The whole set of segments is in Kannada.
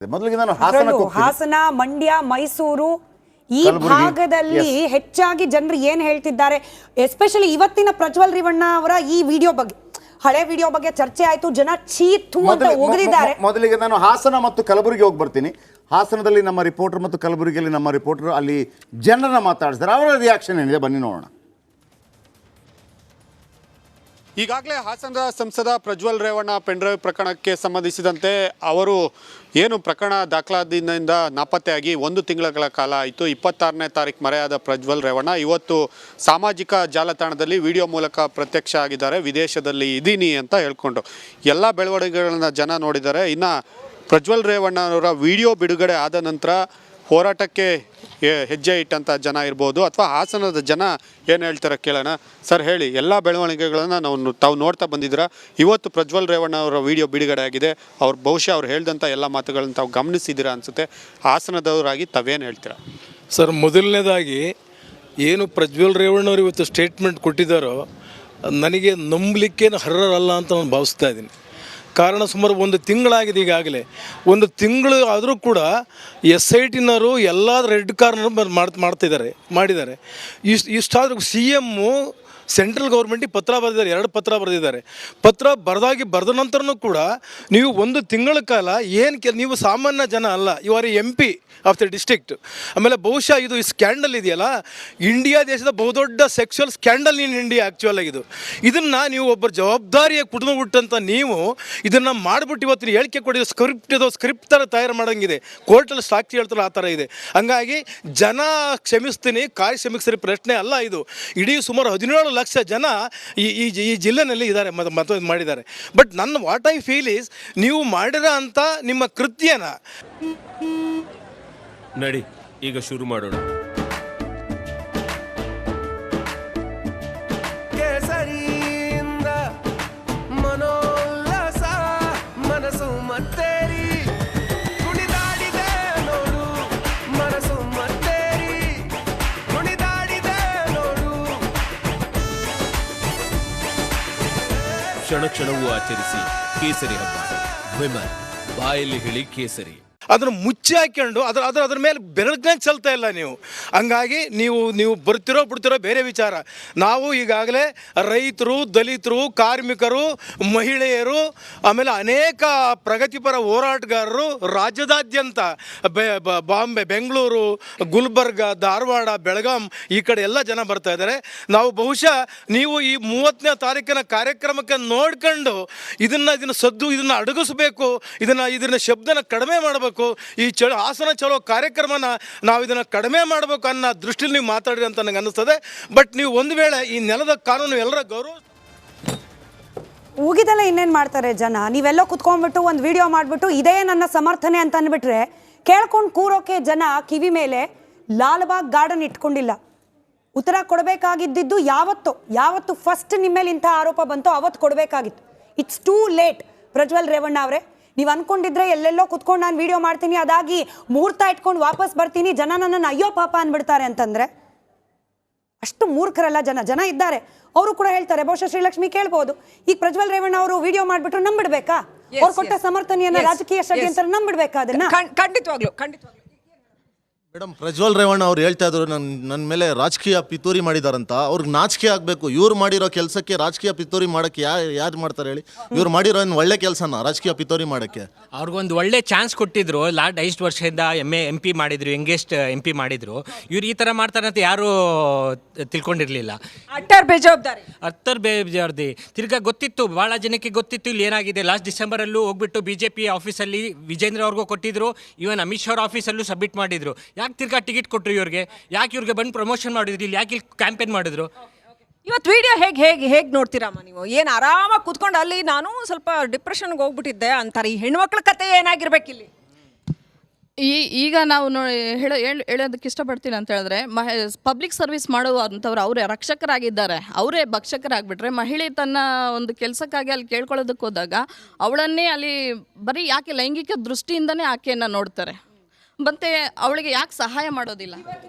ಮೊದಲಿಗೆ ನಾನು ಹಾಸನ, ಮಂಡ್ಯ, ಮೈಸೂರು ಈ ಭಾಗದಲ್ಲಿ ಹೆಚ್ಚಾಗಿ ಜನರು ಏನು ಹೇಳ್ತಿದ್ದಾರೆ, ಎಸ್ಪೆಷಲಿ ಇವತ್ತಿನ ಪ್ರಜ್ವಲ್ ರೇವಣ್ಣ ಅವರ ಈ ವಿಡಿಯೋ ಬಗ್ಗೆ, ಹಳೆ ವಿಡಿಯೋ ಬಗ್ಗೆ ಚರ್ಚೆ ಆಯ್ತು. ಜನ ಚೀತು ಅಂತ ಹೋಗಿದ್ದಾರೆ. ಮೊದಲಿಗೆ ನಾನು ಹಾಸನ ಮತ್ತು ಕಲಬುರಗಿ ಹೋಗಿ ಬರ್ತೀನಿ. ಹಾಸನದಲ್ಲಿ ನಮ್ಮ ರಿಪೋರ್ಟರ್ ಮತ್ತು ಕಲಬುರಗಿಯಲ್ಲಿ ನಮ್ಮ ರಿಪೋರ್ಟರ್ ಅಲ್ಲಿ ಜನರನ್ನ ಮಾತಾಡಿಸ್ತಾರೆ. ಅವರ ರಿಯಾಕ್ಷನ್ ಏನಿದೆ ಬನ್ನಿ ನೋಡೋಣ. ಈಗಾಗಲೇ ಹಾಸನದ ಸಂಸದ ಪ್ರಜ್ವಲ್ ರೇವಣ್ಣ ಪೆನ್ಡ್ರೈವ್ ಪ್ರಕರಣಕ್ಕೆ ಸಂಬಂಧಿಸಿದಂತೆ ಅವರು ಏನು ಪ್ರಕರಣ ದಾಖಲಾತಿಯಿಂದ ನಾಪತ್ತೆಯಾಗಿ 1 ತಿಂಗಳ ಕಾಲ ಆಯಿತು. 26ನೇ ತಾರೀಕು ಮರೆಯಾದ ಪ್ರಜ್ವಲ್ ರೇವಣ್ಣ ಇವತ್ತು ಸಾಮಾಜಿಕ ಜಾಲತಾಣದಲ್ಲಿ ವಿಡಿಯೋ ಮೂಲಕ ಪ್ರತ್ಯಕ್ಷ ಆಗಿದ್ದಾರೆ. ವಿದೇಶದಲ್ಲಿ ಇದ್ದೀನಿ ಅಂತ ಹೇಳ್ಕೊಂಡು ಎಲ್ಲ ಬೆಳವಣಿಗೆಗಳನ್ನು ಜನ ನೋಡಿದ್ದಾರೆ. ಇನ್ನು ಪ್ರಜ್ವಲ್ ರೇವಣ್ಣ ಅವರ ವಿಡಿಯೋ ಬಿಡುಗಡೆ ಆದ ನಂತರ ಹೋರಾಟಕ್ಕೆ ಹೆಜ್ಜೆ ಇಟ್ಟಂಥ ಜನ ಇರ್ಬೋದು ಅಥವಾ ಹಾಸನದ ಜನ ಏನು ಹೇಳ್ತಾರೆ ಕೇಳೋಣ. ಸರ್ ಹೇಳಿ, ಎಲ್ಲ ಬೆಳವಣಿಗೆಗಳನ್ನು ತಾವು ನೋಡ್ತಾ ಬಂದಿದ್ದೀರಾ. ಇವತ್ತು ಪ್ರಜ್ವಲ್ ರೇವಣ್ಣ ಅವರ ವಿಡಿಯೋ ಬಿಡುಗಡೆ ಆಗಿದೆ. ಬಹುಶಃ ಅವ್ರು ಹೇಳ್ದಂಥ ಎಲ್ಲ ಮಾತುಗಳನ್ನು ತಾವು ಗಮನಿಸಿದ್ದೀರಾ ಅನಿಸುತ್ತೆ. ಹಾಸನದವರಾಗಿ ತಾವೇನು ಹೇಳ್ತೀರಾ? ಸರ್, ಮೊದಲನೇದಾಗಿ ಏನು ಪ್ರಜ್ವಲ್ ರೇವಣ್ಣವ್ರು ಇವತ್ತು ಸ್ಟೇಟ್ಮೆಂಟ್ ಕೊಟ್ಟಿದ್ದಾರೋ ನನಗೆ ನಂಬಲಿಕ್ಕೆ ಅರ್ಹರಲ್ಲ ಅಂತ ನಾನು ಭಾವಿಸ್ತಾ ಇದ್ದೀನಿ. ಕಾರಣ ಸುಮಾರು 1 ತಿಂಗಳಾಗಿದೆ. ಈಗಾಗಲೇ 1 ತಿಂಗಳು ಆದರೂ ಕೂಡ SITನವರು ಎಲ್ಲ ರೆಡ್ ಕಾರ್ನರ್ ಮಾಡಿದ್ದಾರೆ. ಇಷ್ಟಾದರೂ CM ಸೆಂಟ್ರಲ್ ಗೌರ್ಮೆಂಟಿಗೆ ಪತ್ರ ಬರೆದಿದ್ದಾರೆ, 2 ಪತ್ರ ಬರೆದಿದ್ದಾರೆ. ಪತ್ರ ಬರೆದ ನಂತರನೂ ಕೂಡ ನೀವು 1 ತಿಂಗಳ ಕಾಲ ನೀವು ಸಾಮಾನ್ಯ ಜನ ಅಲ್ಲ, you are MP of the district. ಆಮೇಲೆ ಬಹುಶಃ ಇದು ಸ್ಕ್ಯಾಂಡಲ್ ಇದೆಯಲ್ಲ, ಇಂಡಿಯಾ ದೇಶದ ಬಹುದೊಡ್ಡ sexual scandal in India actual ಆಗಿದ್ದು. ಇದನ್ನು ನೀವು ಒಬ್ಬರು ಜವಾಬ್ದಾರಿಯ ಕುಟುಂಬ ಬಿಟ್ಟಂತ ನೀವು ಇದನ್ನು ಮಾಡಿಬಿಟ್ಟು ಇವತ್ತಿನ ಹೇಳಿಕೆ ಕೊಟ್ಟಿದ್ದು ಸ್ಕ್ರಿಪ್ಟ್ ಥರ ತಯಾರು ಮಾಡೋಂಗಿದೆ. ಕೋರ್ಟಲ್ಲಿ ಸಾಕ್ಷಿ ಹೇಳ್ತಾರೆ, ಆ ಥರ ಇದೆ. ಹಂಗಾಗಿ ಜನ ಕ್ಷಮಿಸ್ತೀನಿ, ಕಾಯಿ ಕ್ಷಮಿಸ್ತೀನಿ ಪ್ರಶ್ನೆ ಅಲ್ಲ ಇದು. ಇಡೀ ಸುಮಾರು 17 ಲಕ್ಷ ಜನ ಈ ಜಿಲ್ಲೆನಲ್ಲಿ ಇದ್ದಾರೆ, ಮತ ಮಾಡಿದ್ದಾರೆ. ಬಟ್ ನನ್ನ ವಾಟ್ ಐ ಫೀಲ್ ಈಸ್, ನೀವು ಮಾಡಿರೋ ಅಂತ ನಿಮ್ಮ ಕೃತ್ಯನ ನಡಿ ಈಗ ಶುರು ಮಾಡೋಣ. ಕೇಸರಿಯಿಂದ ಮನೋಲ್ಲಾಸ ಮನಸ್ಸು ಮತ್ತೇರಿ ಕುಣಿದಾಡಿದೆ ನೋಡು, ಮನಸ್ಸು ಮತ್ತೇರಿ ಕುಣಿದಾಡಿದೆ ನೋಡು. ಕ್ಷಣ ಕ್ಷಣವೂ ಆಚರಿಸಿ ಕೇಸರಿ ಹಬ್ಬ. ವಿಮಲ್ ಬಾಯಲ್ಲಿ ಹೇಳಿ ಕೇಸರಿ. ಅದನ್ನು ಮುಚ್ಚಿ ಹಾಕ್ಕೊಂಡು ಅದ್ರ ಮೇಲೆ ಬೆರಳನ್ನ ಚೆಲ್ತಾ ಇಲ್ಲ ನೀವು. ಹಂಗಾಗಿ ನೀವು ಬರ್ತಿರೋ ಬಿಡ್ತಿರೋ ಬೇರೆ ವಿಚಾರ. ನಾವು ಈಗಾಗಲೇ ರೈತರು, ದಲಿತರು, ಕಾರ್ಮಿಕರು, ಮಹಿಳೆಯರು, ಆಮೇಲೆ ಅನೇಕ ಪ್ರಗತಿಪರ ಹೋರಾಟಗಾರರು ರಾಜ್ಯದಾದ್ಯಂತ ಬಾಂಬೆ, ಬೆಂಗಳೂರು, ಗುಲ್ಬರ್ಗ, ಧಾರವಾಡ, ಬೆಳಗಾಂ ಈ ಕಡೆ ಎಲ್ಲ ಜನ ಬರ್ತಾ ಇದ್ದಾರೆ. ನಾವು ಬಹುಶಃ ನೀವು ಈ 30ನೇ ತಾರೀಕಿನ ಕಾರ್ಯಕ್ರಮಕ್ಕೆ ನೋಡ್ಕೊಂಡು ಇದನ್ನು ಅಡಗಿಸ್ಬೇಕು, ಇದನ್ನ ಶಬ್ದನ ಕಡಿಮೆ ಮಾಡಬೇಕು. ಈ ಹಾಸನ ಚಲೋ ಕಾರ್ಯಕ್ರಮನ ನಾವು ಇದನ್ನು ಕಡಿಮೆ ಮಾಡಬೇಕು ಅನ್ನೋ ದೃಷ್ಟಿಯಲ್ಲಿ ನೀವು ಮಾತಾಡಿರಿ ಅಂತ ನನಗೆ ಅನ್ನಿಸ್ತದೆ. ಬಟ್ ನೀವು ಒಂದು ವೇಳೆ ಈ ನೆಲದ ಕಾನೂನು ಎಲ್ಲರ ಗೌರವ ಉಗಿದೆಲ್ಲ ಇನ್ನೇನು ಮಾಡ್ತಾರೆ ಜನ. ನೀವೆಲ್ಲೋ ಕುತ್ಕೊಂಡ್ಬಿಟ್ಟು ಒಂದು ವಿಡಿಯೋ ಮಾಡಿಬಿಟ್ಟು ಇದೇ ನನ್ನ ಸಮರ್ಥನೆ ಅಂತ ಅಂದ್ಬಿಟ್ರೆ ಕೇಳ್ಕೊಂಡು ಕೂರೋಕೆ ಜನ ಕಿವಿ ಮೇಲೆ ಲಾಲ್ಬಾಗ್ ಗಾರ್ಡನ್ ಇಟ್ಕೊಂಡಿಲ್ಲ. ಉತ್ತರ ಕೊಡಬೇಕಾಗಿದ್ದು ಯಾವತ್ತು ಫಸ್ಟ್ ನಿಮ್ಮ ಮೇಲೆ ಇಂಥ ಆರೋಪ ಬಂತೋ ಅವತ್ತು ಕೊಡಬೇಕಾಗಿತ್ತು. It's too late. Prajwal Revanna ಅವರೇ, ನೀವು ಅನ್ಕೊಂಡಿದ್ರೆ ಎಲ್ಲೆಲ್ಲೋ ಕುತ್ಕೊಂಡು ನಾನು ವಿಡಿಯೋ ಮಾಡ್ತೀನಿ, ಅದಾಗಿ ಮುಹೂರ್ತ ಇಟ್ಕೊಂಡು ವಾಪಸ್ ಬರ್ತೀನಿ, ಜನ ನನ್ನನ್ನು ಅಯ್ಯೋ ಪಾಪ ಅಂದ್ಬಿಡ್ತಾರೆ ಅಂತಂದ್ರೆ ಅಷ್ಟು ಮೂರ್ಖರಲ್ಲ ಜನ ಇದ್ದಾರೆ. ಅವರು ಕೂಡ ಹೇಳ್ತಾರೆ. ಬಹುಶಃ ಶ್ರೀಲಕ್ಷ್ಮಿ ಕೇಳ್ಬೋದು, ಈಗ ಪ್ರಜ್ವಲ್ ರೇವಣ್ಣ ಅವರು ವಿಡಿಯೋ ಮಾಡ್ಬಿಟ್ರು ನಂಬಿಡ್ಬೇಕಾ? ಅವ್ರು ಕೊಟ್ಟ ಸಮರ್ಥನೆಯನ್ನ ರಾಜಕೀಯ ಷಡ್ಯಂತ್ರ ನಂಬಿಡ್ಬೇಕಾ? ಅದನ್ನ ಖಂಡಿತವಾಗ್ಲು ಮೇಡಮ್, ಪ್ರಜ್ವಲ್ ರೇವಣ್ಣ ಅವ್ರು ಹೇಳ್ತಾ ಇದ್ರು ನನ್ನ ಮೇಲೆ ರಾಜಕೀಯ ಪಿತೂರಿ ಮಾಡಿದಾರಂತ. ಅವ್ರಿಗೆ ನಾಚಿಕೆ ಆಗಬೇಕು. ಇವ್ರು ಮಾಡಿರೋ ಕೆಲಸಕ್ಕೆ ರಾಜಕೀಯ ಪಿತೂರಿ ಮಾಡೋಕ್ಕೆ ಯಾರು ಮಾಡ್ತಾರೆ ಹೇಳಿ? ಇವ್ರು ಮಾಡಿರೋ ಒಳ್ಳೆ ಕೆಲಸನ ರಾಜಕೀಯ ಪಿತೂರಿ ಮಾಡೋಕ್ಕೆ ಅವ್ರಿಗೊಂದು ಒಳ್ಳೆ ಚಾನ್ಸ್ ಕೊಟ್ಟಿದ್ರು. 5 ವರ್ಷದಿಂದ MP ಮಾಡಿದ್ರು, ಯಂಗೆಸ್ಟ್ MP ಮಾಡಿದ್ರು. ಇವ್ರು ಈ ಥರ ಮಾಡ್ತಾರೆ ಅಂತ ಯಾರೂ ತಿಳ್ಕೊಂಡಿರಲಿಲ್ಲ. ಅಟ್ಟರ್ ಬೇಜವಾಬ್ದಾರಿ ತಿರ್ಗಾ ಗೊತ್ತಿತ್ತು, ಭಾಳ ಜನಕ್ಕೆ ಗೊತ್ತಿತ್ತು ಇಲ್ಲಿ ಏನಾಗಿದೆ. ಲಾಸ್ಟ್ ಡಿಸೆಂಬರಲ್ಲೂ ಹೋಗ್ಬಿಟ್ಟು BJP ಆಫೀಸಲ್ಲಿ ವಿಜೇಂದ್ರ ಅವ್ರಿಗೂ ಕೊಟ್ಟಿದ್ರು, ಈವನ್ ಅಮಿತ್ ಶಾ ಆಫೀಸಲ್ಲೂ ಸಬ್ಮಿಟ್ ಮಾಡಿದ್ರು. ಯಾಕೆ ತಿರ್ಗಾ ಟಿಕೆಟ್ ಕೊಟ್ಟರು ಇವ್ರಿಗೆ? ಯಾಕೆ ಇವ್ರಿಗೆ ಬಂದು ಪ್ರಮೋಷನ್ ಮಾಡಿದ್ರು? ಇಲ್ಲಿ ಯಾಕೆ ಇಲ್ಲಿ ಕ್ಯಾಂಪೇನ್ ಮಾಡಿದ್ರು? ಇವತ್ತು ವಿಡಿಯೋ ಹೇಗೆ ನೋಡ್ತೀರಮ್ಮ ನೀವು? ಏನು ಆರಾಮಾಗಿ ಕೂತ್ಕೊಂಡು ಅಲ್ಲಿ ನಾನು ಸ್ವಲ್ಪ ಡಿಪ್ರೆಷನ್ಗೆ ಹೋಗ್ಬಿಟ್ಟಿದ್ದೆ ಅಂತಾರೆ. ಈ ಹೆಣ್ಮಕ್ಳ ಕತೆ ಏನಾಗಿರ್ಬೇಕು ಇಲ್ಲಿ? ಈಗ ನಾವು ಹೇಳೋದಕ್ಕೆ ಇಷ್ಟಪಡ್ತೀನಿ ಅಂತ ಹೇಳಿದ್ರೆ, ಪಬ್ಲಿಕ್ ಸರ್ವಿಸ್ ಮಾಡುವಂಥವ್ರು ಅವರೇ ರಕ್ಷಕರಾಗಿದ್ದಾರೆ, ಅವರೇ ಭಕ್ಷಕರಾಗ್ಬಿಟ್ರೆ ಮಹಿಳೆ ತನ್ನ ಒಂದು ಕೆಲಸಕ್ಕಾಗಿ ಅಲ್ಲಿ ಕೇಳ್ಕೊಳ್ಳೋದಕ್ಕೆ ಹೋದಾಗ ಅವಳನ್ನೇ ಅಲ್ಲಿ ಬರೀ ಯಾಕೆ ಲೈಂಗಿಕ ದೃಷ್ಟಿಯಿಂದನೇ ಆಕೆಯನ್ನು ನೋಡ್ತಾರೆ, ಮತ್ತೆ ಅವಳಿಗೆ ಯಾಕೆ ಸಹಾಯ ಮಾಡೋದಿಲ್ಲ?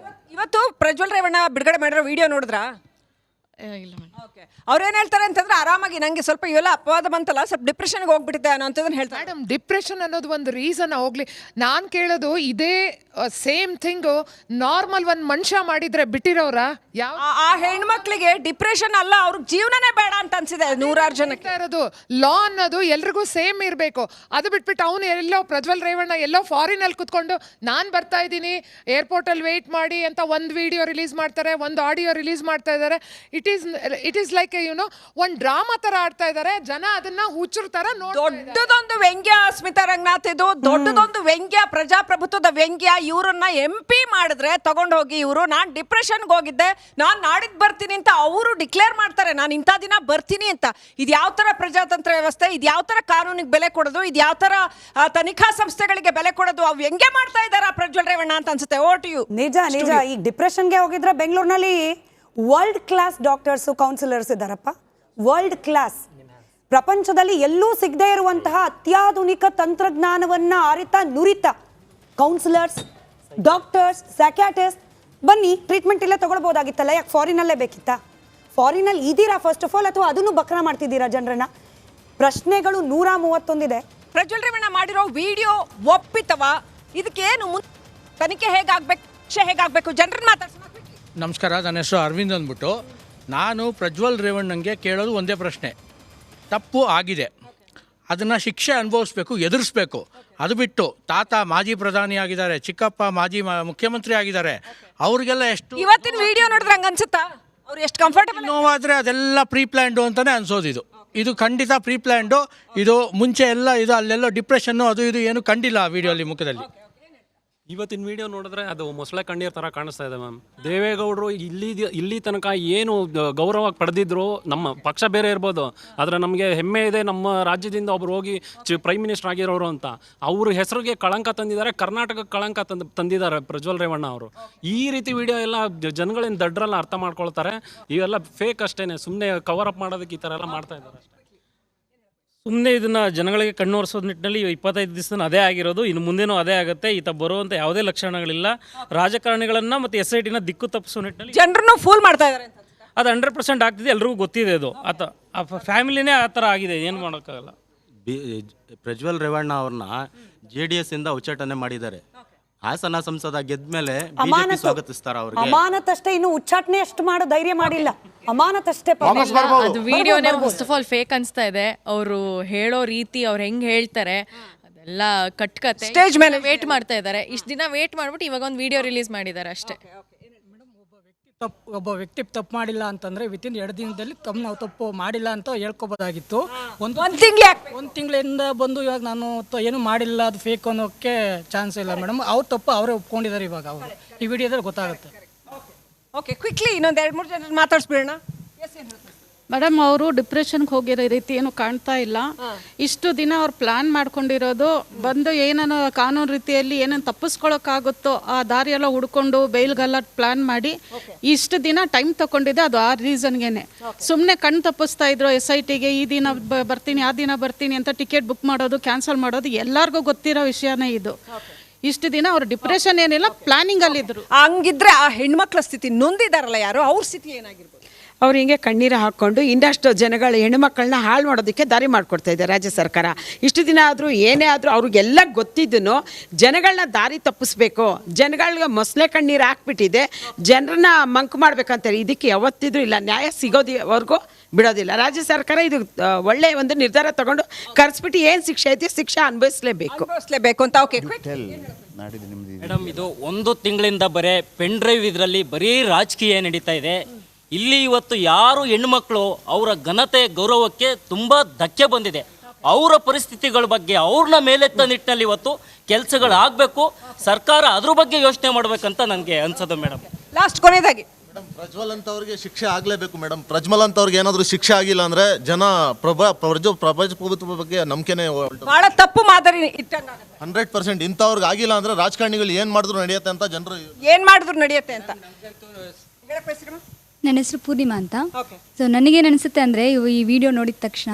ಇವತ್ತು ಪ್ರಜ್ವಲ್ ರೇವಣ್ಣ ಬಿಡುಗಡೆ ಮಾಡಿರೋ ವಿಡಿಯೋ ನೋಡಿದ್ರಾ? ಇಲ್ಲ ಮೇಡಮ್. ಓಕೆ, ಅವ್ರೇನ್ ಹೇಳ್ತಾರೆ ಅಂತಂದ್ರೆ ಆರಾಮಾಗಿ ನಂಗೆ ಸ್ವಲ್ಪ ಇವೆಲ್ಲ ಅಪವಾದ ಬಂತಲ್ಲ, ಸ್ವಲ್ಪ ಡಿಪ್ರೆಷನ್ಗೆ ಹೋಗ್ಬಿಟ್ಟಿದೆ ಅನ್ನೋ ಅಂತದನ್ನ ಹೇಳ್ತಾರೆ. ಮೇಡಮ್ ಡಿಪ್ರೆಷನ್ ಅನ್ನೋದು ಒಂದು ರೀಸನ್ ಹೋಗ್ಲಿ. ನಾನು ಕೇಳೋದು ಇದೇ ಸೇಮ್ ಥಿಂಗು ನಾರ್ಮಲ್ ಒಂದು ಮನುಷ್ಯ ಮಾಡಿದ್ರೆ ಬಿಟ್ಟಿರೋರ ಯಾವ ಆ ಹೆಣ್ಮಕ್ಳಿಗೆ ಡಿಪ್ರೆಷನ್ ಅಲ್ಲ, ಅವ್ರಿಗೆ ಜೀವನನೇ ಬೇಡ ಅಂತ ಅನ್ಸಿದೆ ನೂರಾರು ಜನಕ್ಕೆ. ಇರೋದು ಲಾ ಅನ್ನೋದು ಎಲ್ರಿಗೂ ಸೇಮ್ ಇರಬೇಕು. ಅದು ಬಿಟ್ಬಿಟ್ಟು ಅವನು ಎಲ್ಲೋ ಪ್ರಜ್ವಲ್ ರೇವಣ್ಣ ಎಲ್ಲೋ ಫಾರಿನಲ್ಲಿ ಕುತ್ಕೊಂಡು ನಾನು ಬರ್ತಾ ಇದ್ದೀನಿ ಏರ್ಪೋರ್ಟಲ್ಲಿ ವೆಯ್ಟ್ ಮಾಡಿ ಅಂತ ಒಂದು ವಿಡಿಯೋ ರಿಲೀಸ್ ಮಾಡ್ತಾರೆ, ಒಂದು ಆಡಿಯೋ ರಿಲೀಸ್ ಮಾಡ್ತಾ ಇದ್ದಾರೆ. ಇಟ್ ಈಸ್ ಲೈಕ್ ಒಂದು ಡ್ರಾಮಾ ತರ ಆಡ್ತಾ ಇದ್ದಾರೆ. ಜನ ಅದನ್ನ ಹುಚ್ಚರ ತರ ದೊಡ್ಡದೊಂದು ವ್ಯಂಗ್ಯ ಸ್ಮಿತಾ ರಂಗನಾಥ್, ಇದು ದೊಡ್ಡದೊಂದು ವ್ಯಂಗ್ಯ, ಪ್ರಜಾಪ್ರಭುತ್ವದ ವ್ಯಂಗ್ಯ. ಇವ್ರನ್ನ MP ಮಾಡಿದ್ರೆ ತಗೊಂಡು ಹೋಗಿ ಇವರು ನಾನು ಡಿಪ್ರೆಷನ್ಗೆ ಹೋಗಿದ್ದೆ, ನಾನು ನಾಡಿದ್ದು ಬರ್ತೀನಿ ಅಂತ ಅವರು ಡಿಕ್ಲೇರ್ ಮಾಡ್ತಾರೆ, ನಾನು ಇಂಥ ದಿನ ಬರ್ತೀನಿ ಅಂತ. ಇದು ಯಾವ ತರ ಪ್ರಜಾತಂತ್ರ ವ್ಯವಸ್ಥೆ, ಇದು ಯಾವ ತರ ಕಾನೂನಿಗೆ ಬೆಲೆ ಕೊಡೋದು, ಇದು ಯಾವ ತರ ತನಿಖಾ ಸಂಸ್ಥೆಗಳಿಗೆ ಬೆಲೆ ಕೊಡೋದು, ಅವು ವ್ಯಂಗ್ಯ ಮಾಡ್ತಾ ಇದ್ದಾರಾ ಪ್ರಜ್ವಲ್ ರೇವಣ್ಣ ಅಂತ ಅನ್ಸುತ್ತೆ. ಓಟ್ ಯು. ನಿಜ ನಿಜ. ಈಗ ಡಿಪ್ರೆಷನ್ಗೆ ಹೋಗಿದ್ರೆ ಬೆಂಗಳೂರಿನಲ್ಲಿ ವರ್ಲ್ಡ್ ಕ್ಲಾಸ್ ಡಾಕ್ಟರ್ಸು ಕೌನ್ಸಿಲರ್ಸ್ ಇದ್ದಾರಪ್ಪ, ವರ್ಲ್ಡ್ ಕ್ಲಾಸ್. ಪ್ರಪಂಚದಲ್ಲಿ ಎಲ್ಲೂ ಸಿಗದೇ ಇರುವಂತಹ ಅತ್ಯಾಧುನಿಕ ತಂತ್ರಜ್ಞಾನವನ್ನ ಅರಿತ ನುರಿತ ಕೌನ್ಸಿಲರ್ಸ್, ಡಾಕ್ಟರ್ಸ್, ಸೈಕ್ಯಾಟ್ರಿಸ್ಟ್ ಬನ್ನಿ ಟ್ರೀಟ್ಮೆಂಟ್ ಇಲ್ಲೇ ತಗೊಳ್ಬೋದಾಗಿತ್ತಲ್ಲ, ಯಾಕೆ ಫಾರಿನಲ್ಲೇ ಬೇಕಿತ್ತಾ? ಫಾರಿನಲ್ಲಿ ಇದ್ದೀರಾ ಫಸ್ಟ್ ಆಫ್ ಆಲ್, ಅಥವಾ ಅದನ್ನು ಬಕ್ರ ಮಾಡ್ತಿದ್ದೀರಾ ಜನರನ್ನ? ಪ್ರಶ್ನೆಗಳು 131 ಇದೆ. ಪ್ರಜ್ವಲ್ ರೇವಣ್ಣ ಮಾಡಿರೋ ವಿಡಿಯೋ ಒಪ್ಪಿತವ? ಇದಕ್ಕೇನು ತನಿಖೆ ಹೇಗಾಗ್ಬೇಕು, ಶಿಕ್ಷೆ ಹೇಗಾಗಬೇಕು, ಜನರನ್ನ ಮಾತಾಡ್ಸೋಣ. ನಮಸ್ಕಾರ, ನನ್ನ ಹೆಸರು ಅರವಿಂದ್ ಅಂದ್ಬಿಟ್ಟು. ನಾನು ಪ್ರಜ್ವಲ್ ರೇವಣ್ಣಂಗೆ ಕೇಳೋದು ಒಂದೇ ಪ್ರಶ್ನೆ, ತಪ್ಪು ಆಗಿದೆ, ಅದನ್ನು ಶಿಕ್ಷೆ ಅನುಭವಿಸ್ಬೇಕು, ಎದುರಿಸ್ಬೇಕು. ಅದು ಬಿಟ್ಟು ತಾತ ಮಾಜಿ ಪ್ರಧಾನಿ ಆಗಿದ್ದಾರೆ, ಚಿಕ್ಕಪ್ಪ ಮಾಜಿ ಮುಖ್ಯಮಂತ್ರಿ ಆಗಿದ್ದಾರೆ, ಅವ್ರಿಗೆಲ್ಲ ಎಷ್ಟು ಇವತ್ತಿನ ವಿಡಿಯೋ ನೋಡಿದ್ರೆ ಹಂಗೆ ಅನ್ಸುತ್ತಾ? ಅವ್ರು ಎಷ್ಟು ಕಂಫರ್ಟಬಲ್ ನೋವಾದರೆ ಅದೆಲ್ಲ ಪ್ರೀ ಪ್ಲ್ಯಾಂಡು ಅಂತಲೇ ಅನ್ಸೋದು. ಇದು ಖಂಡಿತ ಪ್ರೀ ಪ್ಲ್ಯಾಂಡು. ಇದು ಮುಂಚೆ ಎಲ್ಲ ಇದು ಅಲ್ಲೆಲ್ಲ ಡಿಪ್ರೆಷನ್ನು ಅದು ಇದು ಏನು ಕಂಡಿಲ್ಲ ಆ ವಿಡಿಯೋಲಿ ಮುಖದಲ್ಲಿ. ಇವತ್ತಿನ ವಿಡಿಯೋ ನೋಡಿದ್ರೆ ಅದು ಮೊಸಳೆ ಕಣ್ಣೀರ್ ಥರ ಕಾಣಿಸ್ತಾ ಇದೆ ಮ್ಯಾಮ್. ದೇವೇಗೌಡರು ಇಲ್ಲಿ ತನಕ ಏನು ಗೌರವ ಪಡೆದಿದ್ರು, ನಮ್ಮ ಪಕ್ಷ ಬೇರೆ ಇರ್ಬೋದು, ಆದರೆ ನಮಗೆ ಹೆಮ್ಮೆ ಇದೆ ನಮ್ಮ ರಾಜ್ಯದಿಂದ ಒಬ್ರು ಹೋಗಿ ಪ್ರೈಮ್ ಮಿನಿಸ್ಟರ್ ಆಗಿರೋರು ಅಂತ. ಅವ್ರ ಹೆಸರಿಗೆ ಕಳಂಕ ತಂದಿದ್ದಾರೆ, ಕರ್ನಾಟಕಕ್ಕೆ ಕಳಂಕ ತಂದಿದ್ದಾರೆ ಪ್ರಜ್ವಲ್ ರೇವಣ್ಣ ಅವರು. ಈ ರೀತಿ ವಿಡಿಯೋ ಎಲ್ಲ ಜನಗಳಿಂದ ದಡ್ರೆಲ್ಲ ಅರ್ಥ ಮಾಡ್ಕೊಳ್ತಾರೆ. ಇವೆಲ್ಲ ಫೇಕ್ ಅಷ್ಟೇ, ಸುಮ್ಮನೆ ಕವರ್ ಅಪ್ ಮಾಡೋದಕ್ಕೆ ಈ ಥರ ಎಲ್ಲ ಮಾಡ್ತಾ ಇದ್ದಾರೆ ಅಷ್ಟೇ. ಸುಮ್ಮನೆ ಇದನ್ನು ಜನಗಳಿಗೆ ಕಣ್ಣೋರಿಸೋದು ನಿಟ್ಟಿನಲ್ಲಿ 25 ದಿವಸ ಅದೇ ಆಗಿರೋದು, ಇನ್ನು ಮುಂದೇನೂ ಅದೇ ಆಗುತ್ತೆ. ಈತ ಬರುವಂಥ ಯಾವುದೇ ಲಕ್ಷಣಗಳಿಲ್ಲ. ರಾಜಕಾರಣಿಗಳನ್ನು ಮತ್ತು SITನ ದಿಕ್ಕು ತಪ್ಪಿಸೋ ನಿಟ್ಟಿನಲ್ಲಿ ಜನರನ್ನು ಫೂಲ್ ಮಾಡ್ತಾ ಇದ್ದಾರೆ. ಅದು 100% ಆಗ್ತಿದೆ, ಎಲ್ರಿಗೂ ಗೊತ್ತಿದೆ. ಅದು ಆ ಫ್ಯಾಮಿಲಿನೇ ಆ ಥರ ಆಗಿದೆ, ಏನು ಮಾಡೋಕ್ಕಾಗಲ್ಲ. ಪ್ರಜ್ವಲ್ ರೇವಣ್ಣ ಅವ್ರನ್ನ JDS ಇಂದ ಉಚ್ಚಾಟನೆ ಮಾಡಿದ್ದಾರೆ. ಹಾಸನ ಸಂಸದ ಗೆದ್ದ ಮೇಲೆ ಸ್ವಾಗತಿಸ್ತಾರ ಅವ್ರಿಗೆ. ಅಮಾನತಷ್ಟೇ, ಇನ್ನು ಉಚ್ಚಾಟನೆ ಅಷ್ಟು ಮಾಡೋ ಧೈರ್ಯ ಮಾಡಿಲ್ಲ. ಅಮಾನತಷ್ಟೇ. ಅದು ವಿಡಿಯೋನೇ ಫಸ್ಟ್ ಆಫ್ ಆಲ್ ಫೇಕ್ ಅನ್ಸ್ತಾ ಇದೆ. ಅವರು ಹೇಳೋ ರೀತಿ, ಅವ್ರು ಹೆಂಗ್ ಹೇಳ್ತಾರೆ ಅದೆಲ್ಲ ಕಟ್ಕತೆ. ಸ್ಟೇಜ್ ಮೇಲೆ ವೇಟ್ ಮಾಡ್ತಾ ಇದ್ದಾರೆ, ಇಷ್ಟು ದಿನ ವೇಟ್ ಮಾಡ್ಬಿಟ್ಟು ಇವಾಗ ಒಂದು ವಿಡಿಯೋ ರಿಲೀಸ್ ಮಾಡಿದ್ದಾರೆ ಅಷ್ಟೇ. ಒಬ್ಬ ವ್ಯಕ್ತಿ ತಪ್ಪು ಮಾಡಿಲ್ಲ ಅಂತಂದ್ರೆ ವಿತಿನ್ 2 ದಿನದಲ್ಲಿ ನಾವು ತಪ್ಪು ಮಾಡಿಲ್ಲ ಅಂತ ಹೇಳ್ಕೊಬೋದಾಗಿತ್ತು. ಒಂದು ತಿಂಗಳಿಂದ ಬಂದು ಇವಾಗ ನಾನು ಏನು ಮಾಡಿಲ್ಲ, ಅದು ಫೇಕ್ ಅನ್ನೋಕ್ಕೆ ಚಾನ್ಸ್ ಇಲ್ಲ ಮೇಡಮ್. ಅವ್ರ ತಪ್ಪು ಅವರೇ ಒಪ್ಕೊಂಡಿದ್ದಾರೆ. ಇವಾಗ ಅವರು ಈ ವಿಡಿಯೋದಲ್ಲಿ ಗೊತ್ತಾಗುತ್ತೆ. ಓಕೆ, ಕ್ವಿಕ್ಲಿ ಇನ್ನೊಂದು 2-3 ಜನ ಮಾತಾಡ್ಸ್ಬಿಡೋಣ. ಮೇಡಮ್, ಅವರು ಡಿಪ್ರೆಷನ್ಗೆ ಹೋಗಿರೋ ರೀತಿ ಏನು ಕಾಣ್ತಾ ಇಲ್ಲ. ಇಷ್ಟು ದಿನ ಅವ್ರು ಪ್ಲಾನ್ ಮಾಡ್ಕೊಂಡಿರೋದು, ಬಂದು ಏನೋ ಕಾನೂನು ರೀತಿಯಲ್ಲಿ ಏನೇನು ತಪ್ಪಿಸ್ಕೊಳಕ್ಕಾಗುತ್ತೋ ಆ ದಾರಿಯೆಲ್ಲ ಹುಡ್ಕೊಂಡು ಬೈಲ್ಗೆಲ್ಲ ಪ್ಲಾನ್ ಮಾಡಿ ಇಷ್ಟು ದಿನ ಟೈಮ್ ತಗೊಂಡಿದೆ. ಅದು ಆ ರೀಸನ್ಗೆನೆ ಸುಮ್ಮನೆ ಕಣ್ಣು ತಪ್ಪಿಸ್ತಾ ಇದ್ರು. SITಗೆ ಈ ದಿನ ಬರ್ತೀನಿ, ಆ ದಿನ ಬರ್ತೀನಿ ಅಂತ ಟಿಕೆಟ್ ಬುಕ್ ಮಾಡೋದು, ಕ್ಯಾನ್ಸಲ್ ಮಾಡೋದು ಎಲ್ಲರಿಗೂ ಗೊತ್ತಿರೋ ವಿಷಯನೇ ಇದು. ಇಷ್ಟು ದಿನ ಅವ್ರು ಡಿಪ್ರೆಷನ್ ಏನಿಲ್ಲ, ಪ್ಲಾನಿಂಗ್ ಅಲ್ಲಿ ಇದ್ರು. ಹಂಗಿದ್ರೆ ಆ ಹೆಣ್ಮಕ್ಳ ಸ್ಥಿತಿ, ನೊಂದಿದಾರಲ್ಲ ಯಾರು, ಅವ್ರ ಸ್ಥಿತಿ ಏನಾಗಿರ್ಬೋದು? ಅವ್ರು ಹಿಂಗೆ ಕಣ್ಣೀರು ಹಾಕ್ಕೊಂಡು ಇನ್ನಷ್ಟು ಜನಗಳ ಹೆಣ್ಣುಮಕ್ಕಳನ್ನ ಹಾಳು ಮಾಡೋದಕ್ಕೆ ದಾರಿ ಮಾಡಿಕೊಡ್ತಾ ಇದೆ ರಾಜ್ಯ ಸರ್ಕಾರ. ಇಷ್ಟು ದಿನ ಆದರೂ ಏನೇ ಆದರೂ ಅವ್ರಿಗೆಲ್ಲ ಗೊತ್ತಿದ್ದನು ಜನಗಳನ್ನ ದಾರಿ ತಪ್ಪಿಸ್ಬೇಕು, ಜನಗಳಿಗೆ ಮೊಸಳೆ ಕಣ್ಣೀರು ಹಾಕ್ಬಿಟ್ಟಿದೆ, ಜನರನ್ನ ಮಂಕು ಮಾಡ್ಬೇಕಂತಾರೆ. ಇದಕ್ಕೆ ಯಾವತ್ತಿದ್ರೂ ಇಲ್ಲ, ನ್ಯಾಯ ಸಿಗೋದಿವರೆಗೂ ಬಿಡೋದಿಲ್ಲ. ರಾಜ್ಯ ಸರ್ಕಾರ ಇದು ಒಳ್ಳೆಯ ಒಂದು ನಿರ್ಧಾರ ತಗೊಂಡು ಕರೆಸ್ಬಿಟ್ಟು ಏನು ಶಿಕ್ಷೆ ಐತೆ ಶಿಕ್ಷೆ ಅನುಭವಿಸಲೇಬೇಕು ಅಂತ. ಓಕೆ ಮೇಡಮ್, ಇದು 1 ತಿಂಗಳಿಂದ ಬರೀ ಪೆನ್ ಡ್ರೈವ್ ಇದರಲ್ಲಿ ಬರೀ ರಾಜಕೀಯ ನಡೀತಾ ಇದೆ. ಇಲ್ಲಿ ಇವತ್ತು ಯಾರು ಹೆಣ್ಮಕ್ಳು ಅವರ ಘನತೆ ಗೌರವಕ್ಕೆ ತುಂಬ ಧಕ್ಕೆ ಬಂದಿದೆ. ಅವರ ಪರಿಸ್ಥಿತಿಗಳ ಬಗ್ಗೆ ಅವ್ರನ್ನ ಮೇಲೆತ್ತ ನಿಟ್ಟಿನಲ್ಲಿ ಇವತ್ತು ಕೆಲಸಗಳಾಗಬೇಕು. ಸರ್ಕಾರ ಅದ್ರ ಬಗ್ಗೆ ಯೋಚನೆ ಮಾಡಬೇಕಂತ ನನಗೆ ಅನ್ಸೋದು ಮೇಡಮ್. ಲಾಸ್ಟ್ ಕೊನೆಯದಾಗಿ ಪ್ರಜ್ವಲ್ ಅಂತವ್ರಿಗೆ ಶಿಕ್ಷೆ ಆಗಲೇಬೇಕು ಮೇಡಮ್. ಪ್ರಜ್ವಲ್ ಅಂತವ್ರಿಗೆ ಏನಾದರೂ ಶಿಕ್ಷೆ ಆಗಿಲ್ಲ ಅಂದ್ರೆ ಜನ ಪ್ರಜಾಪ್ರಭುತ್ವ ಬಗ್ಗೆ ನಂಬಿಕೆನೇ ಬಹಳ ತಪ್ಪು ಮಾದರಿ 100%. ಇಂಥವ್ರಿಗೆ ಆಗಿಲ್ಲ ಅಂದ್ರೆ ರಾಜಕಾರಣಿಗಳು ಏನ್ ಮಾಡಿದ್ರು ನಡೆಯುತ್ತೆ ಅಂತ ಜನರು ಏನ್ ಮಾಡಿದ್ರು ನಡೆಯುತ್ತೆ ಅಂತ. ನನ್ನ ಹೆಸರು ಪೂರ್ಣಿಮಾ ಅಂತ. ಸೊ ನನಗೇನು ಅನಿಸುತ್ತೆ ಅಂದರೆ ಈ ವಿಡಿಯೋ ನೋಡಿದ ತಕ್ಷಣ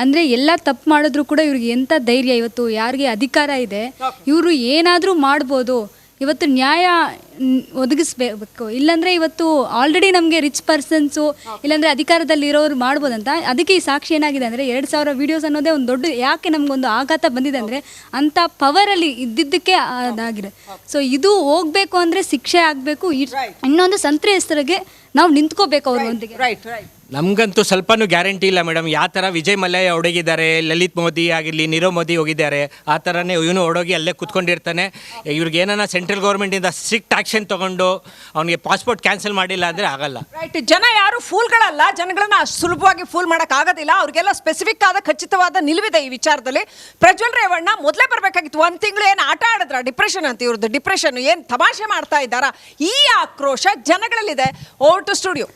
ಅಂದರೆ ಎಲ್ಲ ತಪ್ಪು ಮಾಡಿದ್ರು ಕೂಡ ಇವ್ರಿಗೆ ಎಂಥ ಧೈರ್ಯ, ಇವತ್ತು ಯಾರಿಗೆ ಅಧಿಕಾರ ಇದೆ ಇವರು ಏನಾದರೂ ಮಾಡ್ಬೋದು. ಇವತ್ತು ನ್ಯಾಯ ಒದಗಿಸ್ಬೇಕು. ಇಲ್ಲಾಂದರೆ ಇವತ್ತು ಆಲ್ರೆಡಿ ನಮಗೆ ರಿಚ್ ಪರ್ಸನ್ಸು ಇಲ್ಲಾಂದರೆ ಅಧಿಕಾರದಲ್ಲಿ ಇರೋರು ಮಾಡ್ಬೋದಂತ. ಅದಕ್ಕೆ ಈ ಸಾಕ್ಷಿ ಏನಾಗಿದೆ ಅಂದರೆ 2000 ವೀಡಿಯೋಸ್ ಅನ್ನೋದೇ ಒಂದು ದೊಡ್ಡ, ಯಾಕೆ ನಮಗೊಂದು ಆಘಾತ ಬಂದಿದೆ ಅಂದರೆ ಅಂಥ ಪವರಲ್ಲಿ ಇದ್ದಿದ್ದಕ್ಕೆ ಅದಾಗಿದೆ. ಸೊ ಇದು ಹೋಗಬೇಕು ಅಂದರೆ ಶಿಕ್ಷೆ ಆಗಬೇಕು. ಇನ್ನೊಂದು ಸಂತ್ರಸ್ತರಿಗೆ ನಾವು ನಿಂತ್ಕೋಬೇಕು ಅವ್ರ ಒಂದಿಗೆ. ನಮಗಂತೂ ಸ್ವಲ್ಪನೂ ಗ್ಯಾರಂಟಿ ಇಲ್ಲ ಮೇಡಮ್. ಯಾವ ಥರ ವಿಜಯ್ ಮಲ್ಯ ಹೊಡಗಿದ್ದಾರೆ, ಲಲಿತ್ ಮೋದಿ ಆಗಿರಲಿ, ನೀರವ್ ಮೋದಿ ಹೋಗಿದ್ದಾರೆ, ಆ ಥರನೇ ಇವನು ಹೊಡೋಗಿ ಅಲ್ಲೇ ಕುತ್ಕೊಂಡಿರ್ತಾನೆ. ಇವ್ರಿಗೆ ಏನಾನ ಸೆಂಟ್ರಲ್ ಗೌರ್ಮೆಂಟಿಂದ ಸ್ಟ್ರಿಕ್ಟ್ ಆಕ್ಷನ್ ತೊಗೊಂಡು ಅವನಿಗೆ ಪಾಸ್ಪೋರ್ಟ್ ಕ್ಯಾನ್ಸಲ್ ಮಾಡಿಲ್ಲ ಅಂದರೆ ಆಗಲ್ಲ. ರೈಟ್. ಜನ ಯಾರು ಫೂಲ್ಗಳಲ್ಲ, ಜನಗಳನ್ನ ಅಷ್ಟು ಸುಲಭವಾಗಿ ಫೂಲ್ ಮಾಡೋಕ್ಕಾಗೋದಿಲ್ಲ. ಅವ್ರಿಗೆಲ್ಲ ಸ್ಪೆಸಿಫಿಕ್ ಆದ ಖಚಿತವಾದ ನಿಲುವಿದೆ ಈ ವಿಚಾರದಲ್ಲಿ. ಪ್ರಜ್ವಲ್ ರೇವಣ್ಣ ಮೊದಲೇ ಬರಬೇಕಾಗಿತ್ತು. ಒಂದು ತಿಂಗಳು ಏನು ಆಟ ಆಡಿದ್ರ ಡಿಪ್ರೆಷನ್ ಅಂತ, ಇವ್ರದ್ದು ಡಿಪ್ರೆಷನ್ ಏನು ತಮಾಷೆ ಮಾಡ್ತಾ ಇದ್ದಾರಾ? ಈ ಆಕ್ರೋಶ ಜನಗಳಲ್ಲಿದೆ. Over to studio.